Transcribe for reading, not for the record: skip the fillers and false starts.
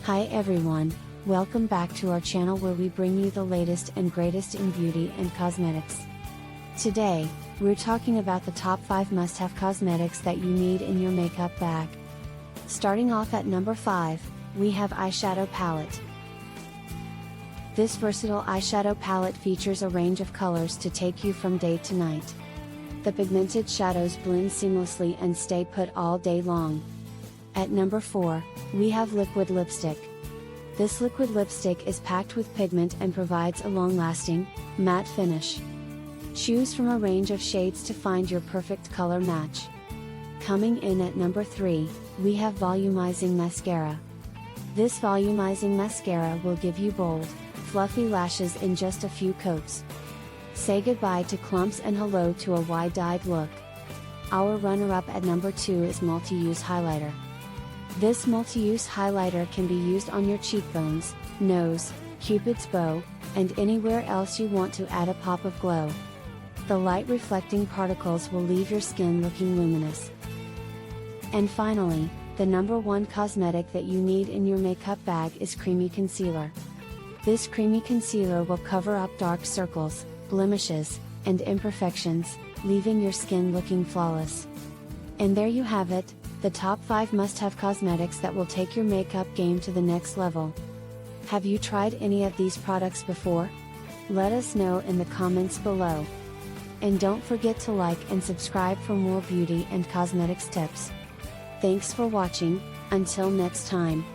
Hi everyone, welcome back to our channel where we bring you the latest and greatest in beauty and cosmetics. Today, we're talking about the top 5 must-have cosmetics that you need in your makeup bag. Starting off at number 5, we have eyeshadow palette. This versatile eyeshadow palette features a range of colors to take you from day to night. The pigmented shadows blend seamlessly and stay put all day long. At number 4, we have liquid lipstick. This liquid lipstick is packed with pigment and provides a long-lasting, matte finish. Choose from a range of shades to find your perfect color match. Coming in at number 3, we have volumizing mascara. This volumizing mascara will give you bold, fluffy lashes in just a few coats. Say goodbye to clumps and hello to a wide-eyed look. Our runner-up at number 2 is multi-use highlighter. This multi-use highlighter can be used on your cheekbones, nose, cupid's bow, and anywhere else you want to add a pop of glow. The light reflecting particles will leave your skin looking luminous. And finally, the number 1 cosmetic that you need in your makeup bag is creamy concealer. This creamy concealer will cover up dark circles, blemishes, and imperfections, leaving your skin looking flawless. And there you have it, the top 5 must-have cosmetics that will take your makeup game to the next level. Have you tried any of these products before? Let us know in the comments below. And don't forget to like and subscribe for more beauty and cosmetics tips. Thanks for watching, until next time.